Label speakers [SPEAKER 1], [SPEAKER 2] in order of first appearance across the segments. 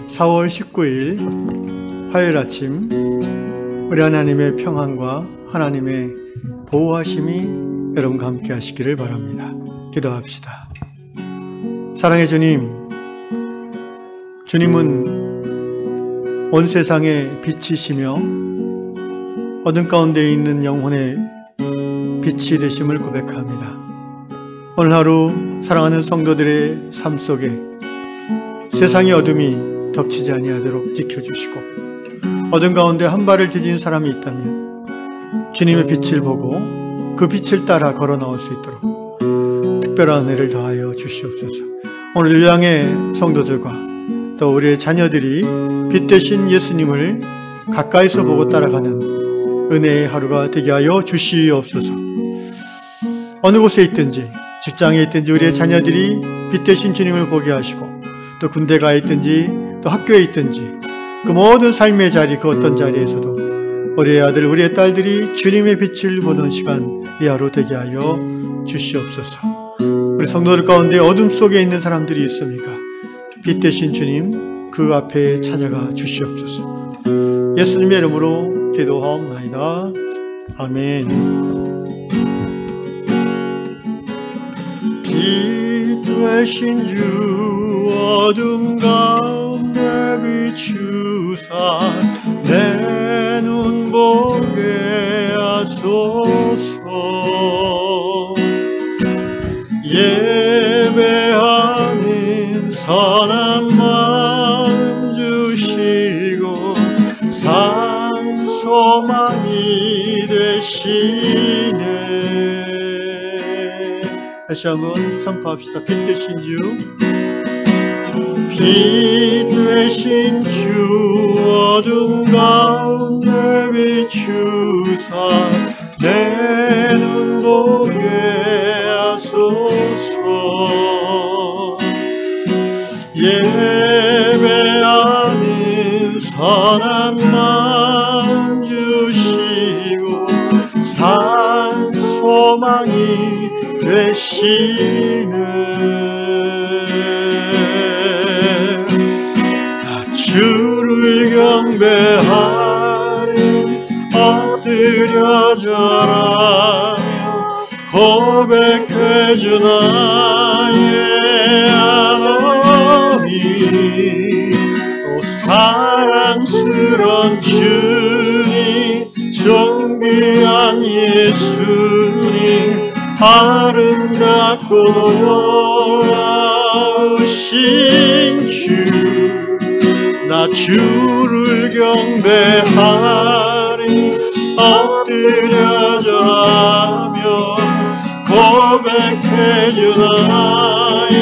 [SPEAKER 1] 4월 19일 화요일 아침, 우리 하나님의 평안과 하나님의 보호하심이 여러분과 함께 하시기를 바랍니다. 기도합시다. 사랑의 주님, 주님은 온 세상의 빛이시며 어둠 가운데 있는 영혼의 빛이 되심을 고백합니다. 오늘 하루 사랑하는 성도들의 삶 속에 세상의 어둠이 덮치지 아니하도록 지켜주시고, 어둠 가운데 한 발을 디딘 사람이 있다면 주님의 빛을 보고 그 빛을 따라 걸어 나올 수 있도록 특별한 은혜를 더하여 주시옵소서. 오늘 요양의 성도들과 또 우리의 자녀들이 빛 되신 예수님을 가까이서 보고 따라가는 은혜의 하루가 되게 하여 주시옵소서. 어느 곳에 있든지, 직장에 있든지 우리의 자녀들이 빛 되신 주님을 보게 하시고, 또 군대가 있든지 또 학교에 있든지 그 모든 삶의 자리, 그 어떤 자리에서도 우리의 아들, 우리의 딸들이 주님의 빛을 보는 시간, 이 하루 되게 하여 주시옵소서. 우리 성도들 가운데 어둠 속에 있는 사람들이 있습니까? 빛 되신 주님 그 앞에 찾아가 주시옵소서. 예수님의 이름으로 기도하옵나이다. 아멘. 빛 되신 주 어둠 가운데 비추사 내 눈 보게 하소서. 예배하는 선한 마음 주시고 산소망이 되시네. 다시 한번 선포합시다. 빛 되신 주, 빛 되신 주 어둠 가운데 비추사 내 눈 보게 하소서. 예배하는 선한 마음 주시고 산소망이 되시네. 주를 경배하니 엎드려 절하며 고백해 주 나의 하나님. 오 사랑스런 주님, 존귀한 예수님, 아름답고 놀라우신 주, 나 주를 경배하니 엎드려 절하며 고백해 주 나의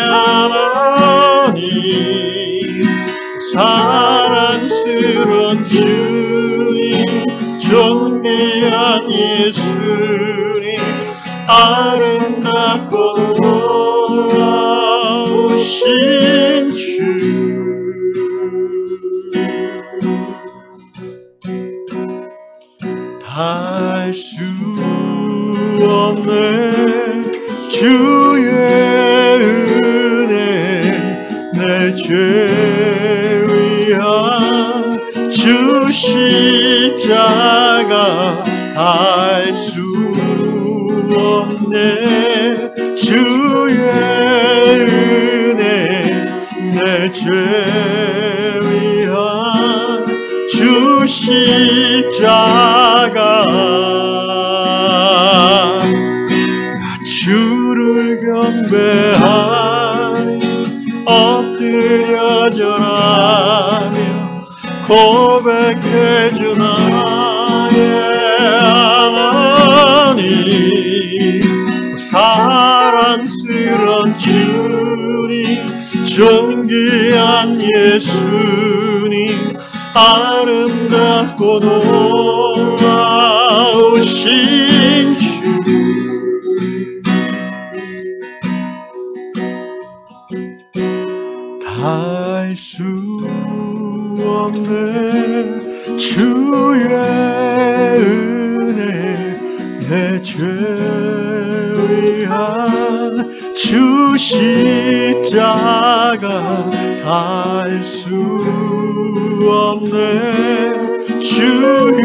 [SPEAKER 1] 하나님. 사랑스러운 주님, 존귀한 예수님, 아름답고 놀라우신 주. 닿을 수 없네 주의 은혜, 내 죄 위한 주 십자가. 닿을 수 없네 주의 은혜, 내 죄 위한 주 십자가. 나 주를 경배하니 엎드려 절하며 고백해 주 나의 하나님. 사랑스런 주님, 존귀한 예수님, 아름답고 놀라우신 주. 닿을 수 없네 주의 은혜, 내 죄 위한 주 십자가. 알 수 없네. 주의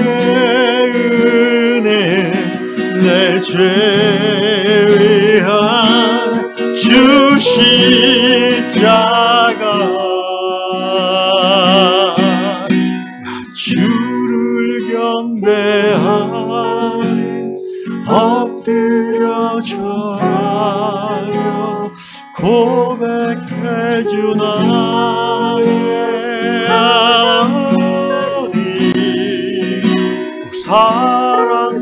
[SPEAKER 1] 은혜 내 죄 위한 주 십자가 나 주를 경배하니 엎드려 절하며 고백해주 나의 아버지 사랑스런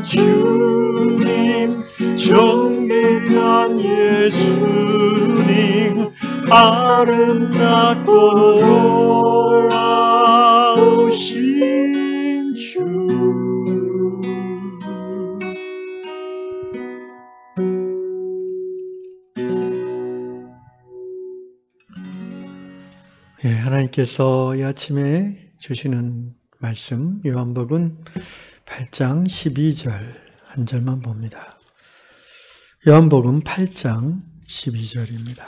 [SPEAKER 1] 주님 존귀한 예수님 아름답고 놀라우신 주 하나님께서 이 아침에 주시는 말씀 요한복음 8장 12절 한 절만 봅니다. 요한복음 8장 12절입니다.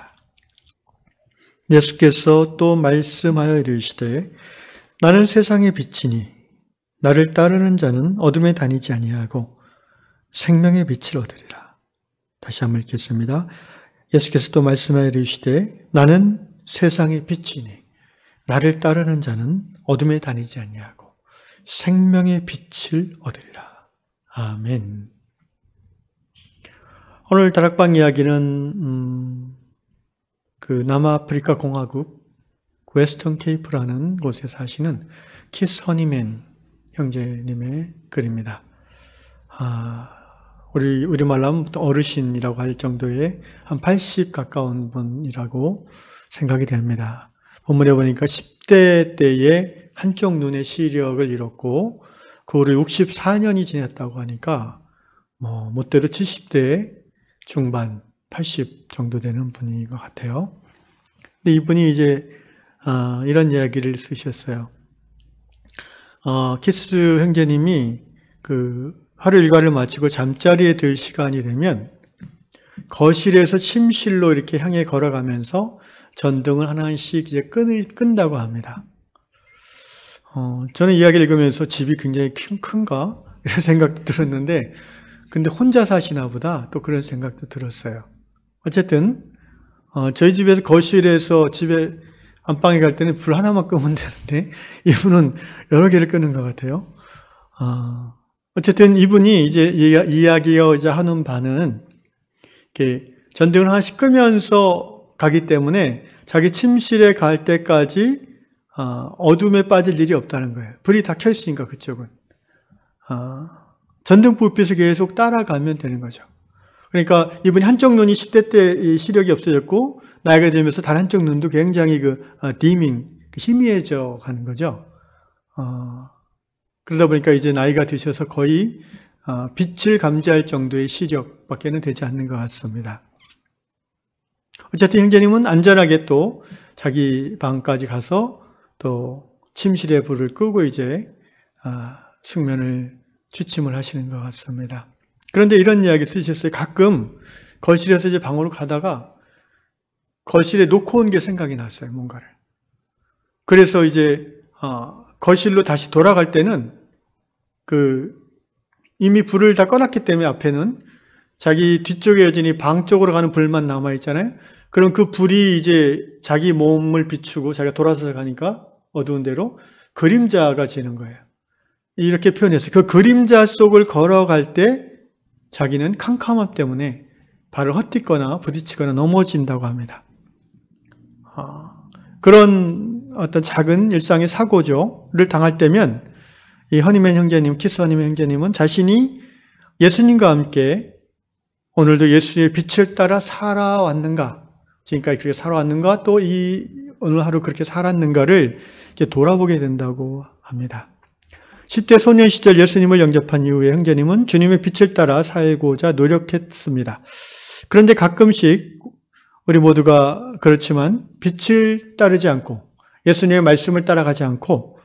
[SPEAKER 1] 예수께서 또 말씀하여 이르시되 나는 세상의 빛이니 나를 따르는 자는 어둠에 다니지 아니하고 생명의 빛을 얻으리라. 다시 한번 읽겠습니다. 예수께서 또 말씀하여 이르시되 나는 세상의 빛이니 나를 따르는 자는 어둠에 다니지 아니하고 생명의 빛을 얻으리라. 아멘. 오늘 다락방 이야기는 그 남아프리카 공화국 웨스턴 케이프라는 곳에 사시는 키스 허니맨 형제님의 글입니다. 우리말로 하면 어르신이라고 할 정도의 한 80 가까운 분이라고 생각이 됩니다. 본문에 보니까 10대 때에 한쪽 눈의 시력을 잃었고 그 후로 64년이 지났다고 하니까 못대로 70대 중반 80 정도 되는 분인 것 같아요. 근데 이분이 이제 이런 이야기를 쓰셨어요. 키스 형제님이 그 하루 일과를 마치고 잠자리에 들 시간이 되면 거실에서 침실로 이렇게 향해 걸어가면서 전등을 하나씩 이제 끈다고 합니다. 저는 이야기를 읽으면서 집이 굉장히 큰가? 이런 생각도 들었는데, 근데 혼자 사시나 보다 또 그런 생각도 들었어요. 어쨌든, 저희 집에서 거실에서 집에 안방에 갈 때는 불 하나만 끄면 되는데, 이분은 여러 개를 끄는 것 같아요. 어쨌든 이분이 이제 이야기하고자 하는 바는, 이렇게 전등을 하나씩 끄면서 가기 때문에 자기 침실에 갈 때까지 어둠에 빠질 일이 없다는 거예요. 불이 다 켜 있으니까 그쪽은. 전등 불빛을 계속 따라가면 되는 거죠. 그러니까 이분이 한쪽 눈이 10대 때 시력이 없어졌고 나이가 들면서 다른 한쪽 눈도 굉장히 디밍, 희미해져 가는 거죠. 그러다 보니까 이제 나이가 드셔서 거의 빛을 감지할 정도의 시력밖에는 되지 않는 것 같습니다. 어쨌든 형제님은 안전하게 또 자기 방까지 가서 또 침실에 불을 끄고 이제 숙면을 취침을 하시는 것 같습니다. 그런데 이런 이야기 쓰셨어요. 가끔 거실에서 이제 방으로 가다가 거실에 놓고 온 게 생각이 났어요. 뭔가를. 그래서 이제 거실로 다시 돌아갈 때는 이미 불을 다 꺼놨기 때문에 앞에는 자기 뒤쪽에 여전히 방 쪽으로 가는 불만 남아 있잖아요. 그럼 그 불이 이제 자기 몸을 비추고 자기가 돌아서서 가니까 어두운 데로 그림자가 지는 거예요. 이렇게 표현했어요. 그 그림자 속을 걸어갈 때 자기는 캄캄함 때문에 발을 헛디거나 부딪히거나 넘어진다고 합니다. 그런 어떤 작은 일상의 사고를 당할 때면 이 허니맨 형제님, 키스 허니맨 형제님은 자신이 예수님과 함께 오늘도 예수의 빛을 따라 살아왔는가, 지금까지 그렇게 살아왔는가, 또 오늘 하루 그렇게 살았는가를 이렇게 돌아보게 된다고 합니다. 10대 소년 시절 예수님을 영접한 이후에 형제님은 주님의 빛을 따라 살고자 노력했습니다. 그런데 가끔씩 우리 모두가 그렇지만 빛을 따르지 않고 예수님의 말씀을 따라가지 않고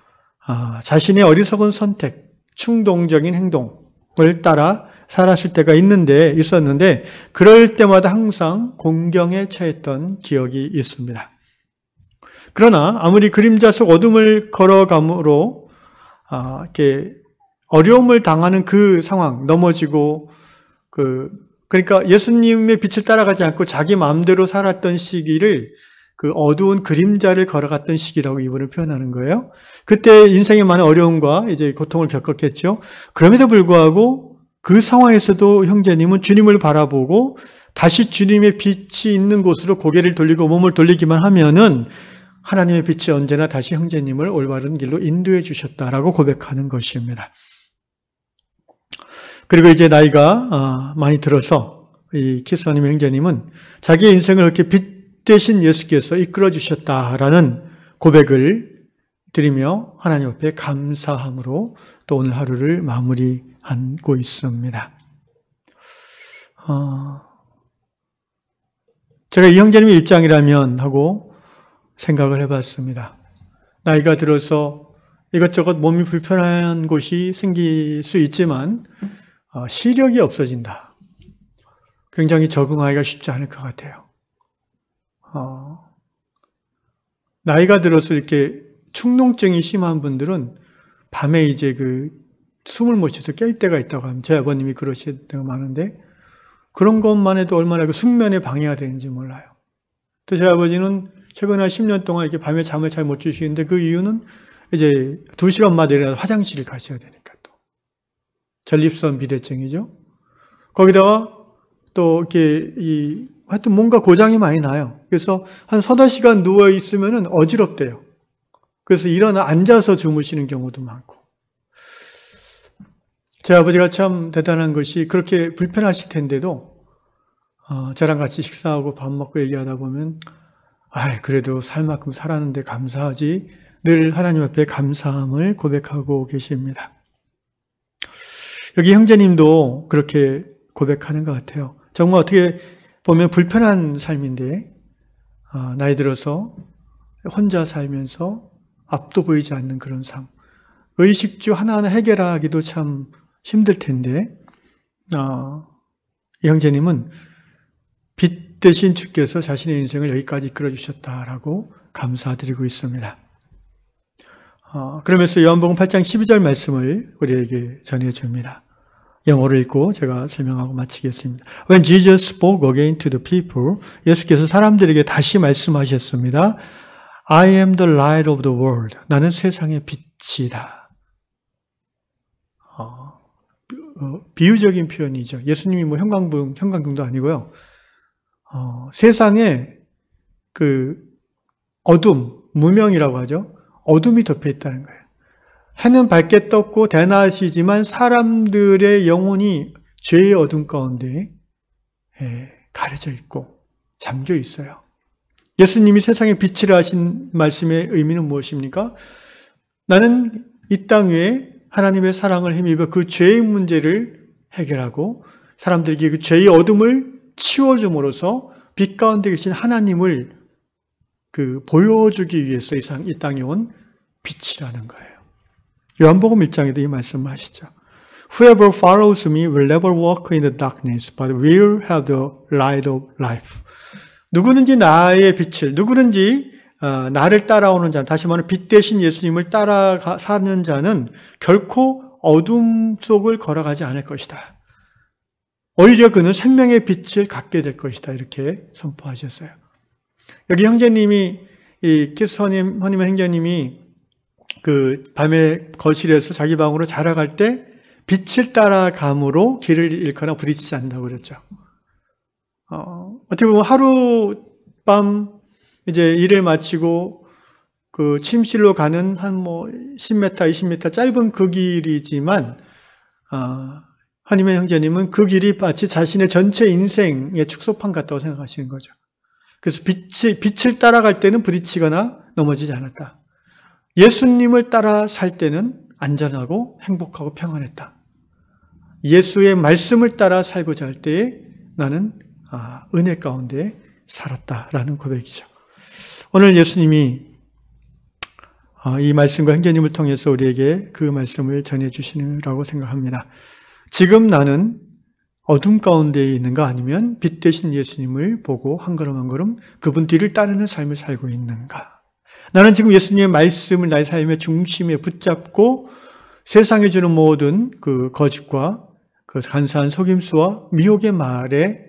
[SPEAKER 1] 자신의 어리석은 선택, 충동적인 행동을 따라 살았을 때가 있었는데 그럴 때마다 항상 공경에 처했던 기억이 있습니다. 그러나 아무리 그림자 속 어둠을 걸어감으로 이렇게 어려움을 당하는 그 상황, 넘어지고 그러니까 예수님의 빛을 따라가지 않고 자기 마음대로 살았던 시기를 그 어두운 그림자를 걸어갔던 시기라고 이분을 표현하는 거예요. 그때 인생에 많은 어려움과 이제 고통을 겪었겠죠. 그럼에도 불구하고 그 상황에서도 형제님은 주님을 바라보고 다시 주님의 빛이 있는 곳으로 고개를 돌리고 몸을 돌리기만 하면은 하나님의 빛이 언제나 다시 형제님을 올바른 길로 인도해 주셨다라고 고백하는 것입니다. 그리고 이제 나이가 많이 들어서 이 키스하님 형제님은 자기의 인생을 그렇게 빛 대신 예수께서 이끌어 주셨다라는 고백을 드리며 하나님 앞에 감사함으로 또 오늘 하루를 마무리하고 있습니다. 제가 이 형제님의 입장이라면 하고 생각을 해봤습니다. 나이가 들어서 이것저것 몸이 불편한 곳이 생길 수 있지만 시력이 없어진다. 굉장히 적응하기가 쉽지 않을 것 같아요. 나이가 들어서 이렇게 축농증이 심한 분들은 밤에 이제 숨을 못 쉬어서 깰 때가 있다고 하면 제 아버님이 그러실 때가 많은데 그런 것만 해도 얼마나 그 숙면에 방해가 되는지 몰라요. 또 제 아버지는 최근 한 10년 동안 이렇게 밤에 잠을 잘 못 주시는데 그 이유는 이제 2시간마다 일어나서 화장실을 가셔야 되니까 또 전립선 비대증이죠. 거기다가 또 이렇게 하여튼 뭔가 고장이 많이 나요. 그래서 한 3-4시간 누워있으면 어지럽대요. 그래서 일어나 앉아서 주무시는 경우도 많고. 제 아버지가 참 대단한 것이 그렇게 불편하실 텐데도 저랑 같이 식사하고 밥 먹고 얘기하다 보면 그래도 살 만큼 살았는데 감사하지 늘 하나님 앞에 감사함을 고백하고 계십니다. 여기 형제님도 그렇게 고백하는 것 같아요. 정말 어떻게 보면 불편한 삶인데 나이 들어서 혼자 살면서 앞도 보이지 않는 그런 삶. 의식주 하나하나 해결하기도 참 힘들 텐데 이 형제님은 빛 대신 주께서 자신의 인생을 여기까지 이끌어 주셨다라고 감사드리고 있습니다. 그러면서 요한복음 8장 12절 말씀을 우리에게 전해줍니다. 영어를 읽고 제가 설명하고 마치겠습니다. When Jesus spoke again to the people, 예수께서 사람들에게 다시 말씀하셨습니다. I am the light of the world. 나는 세상의 빛이다. 비유적인 표현이죠. 예수님이 뭐 형광등도 아니고요. 세상에 어둠, 무명이라고 하죠. 어둠이 덮여 있다는 거예요. 해는 밝게 떴고 대낮이지만 사람들의 영혼이 죄의 어둠 가운데 가려져 있고 잠겨 있어요. 예수님이 세상에 빛이라 하신 말씀의 의미는 무엇입니까? 나는 이 땅 위에 하나님의 사랑을 힘입어 그 죄의 문제를 해결하고 사람들에게 그 죄의 어둠을 치워줌으로써 빛 가운데 계신 하나님을 보여주기 위해서 이 땅에 온 빛이라는 거예요. 요한복음 1장에도 이 말씀을 하시죠. Whoever follows me will never walk in the darkness, but will have the light of life. 누구든지 나의 빛을, 누구든지 나를 따라오는 자, 다시 말하면 빛 대신 예수님을 따라 사는 자는 결코 어둠 속을 걸어가지 않을 것이다. 오히려 그는 생명의 빛을 갖게 될 것이다. 이렇게 선포하셨어요. 여기 형제님이, 이 키스헌님의 형제님이 밤에 거실에서 자기 방으로 자라갈 때 빛을 따라감으로 길을 잃거나 부딪히지 않는다고 그랬죠. 어떻게 보면 하룻밤 이제 일을 마치고 침실로 가는 한 10m, 20m 짧은 그 길이지만, 하나님의 형제님은 그 길이 마치 자신의 전체 인생의 축소판 같다고 생각하시는 거죠. 그래서 빛을 따라갈 때는 부딪히거나 넘어지지 않았다. 예수님을 따라 살 때는 안전하고 행복하고 평안했다. 예수의 말씀을 따라 살고자 할 때에 나는 은혜 가운데 살았다라는 고백이죠. 오늘 예수님이 이 말씀과 형제님을 통해서 우리에게 그 말씀을 전해주시느라고 생각합니다. 지금 나는 어둠 가운데 있는가 아니면 빛 대신 예수님을 보고 한 걸음 한 걸음 그분 뒤를 따르는 삶을 살고 있는가? 나는 지금 예수님의 말씀을 나의 삶의 중심에 붙잡고 세상에 주는 모든 그 거짓과 그 간사한 속임수와 미혹의 말에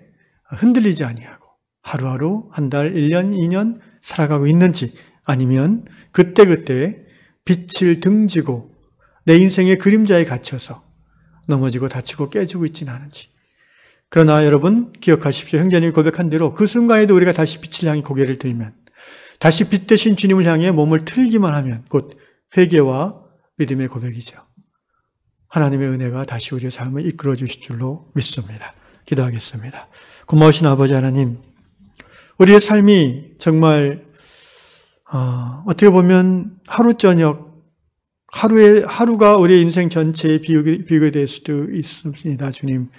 [SPEAKER 1] 흔들리지 아니하고 하루하루, 한 달, 1년, 2년 살아가고 있는지, 아니면 그때그때 빛을 등지고 내 인생의 그림자에 갇혀서 넘어지고 다치고 깨지고 있지는 않은지. 그러나 여러분 기억하십시오. 형제님이 고백한 대로 그 순간에도 우리가 다시 빛을 향해 고개를 들면, 다시 빛 대신 주님을 향해 몸을 틀기만 하면 곧 회개와 믿음의 고백이죠. 하나님의 은혜가 다시 우리의 삶을 이끌어 주실 줄로 믿습니다. 기도하겠습니다. 고마우신 아버지 하나님, 우리의 삶이 정말 어떻게 보면 하루 저녁, 하루가 우리의 인생 전체에 비교가 될 수도 있습니다. 주님,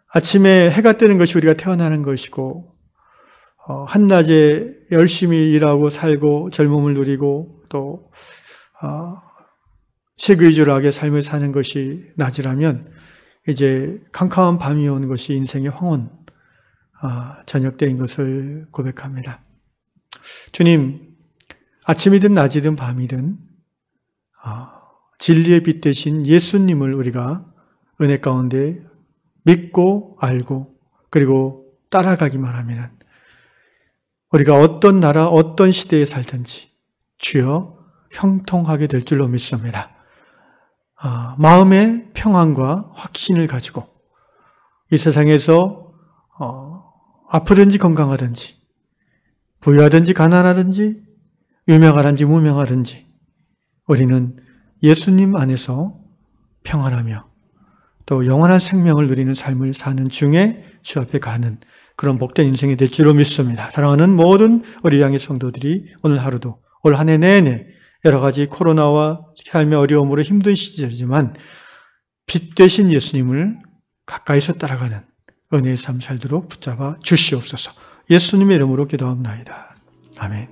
[SPEAKER 1] 아침에 해가 뜨는 것이 우리가 태어나는 것이고, 한낮에 열심히 일하고 살고 젊음을 누리고 또 시기주락의 삶을 사는 것이 낮이라면, 이제 캄캄한 밤이 오는 것이 인생의 황혼, 저녁 때인 것을 고백합니다. 주님, 아침이든 낮이든 밤이든 진리의 빛 대신 예수님을 우리가 은혜 가운데 믿고 알고 그리고 따라가기만 하면 우리가 어떤 나라, 어떤 시대에 살든지 주여 형통하게 될 줄로 믿습니다. 마음의 평안과 확신을 가지고 이 세상에서 아프든지 건강하든지 부유하든지 가난하든지 유명하든지 무명하든지 우리는 예수님 안에서 평안하며 또 영원한 생명을 누리는 삶을 사는 중에 주 앞에 가는 그런 복된 인생이 될 줄로 믿습니다. 사랑하는 모든 우리 양의 성도들이 오늘 하루도 올 한 해 내내 여러 가지 코로나와 삶의 어려움으로 힘든 시절이지만 빛 되신 예수님을 가까이서 따라가는 은혜의 삶 살도록 붙잡아 주시옵소서. 예수님의 이름으로 기도합나이다. 아멘.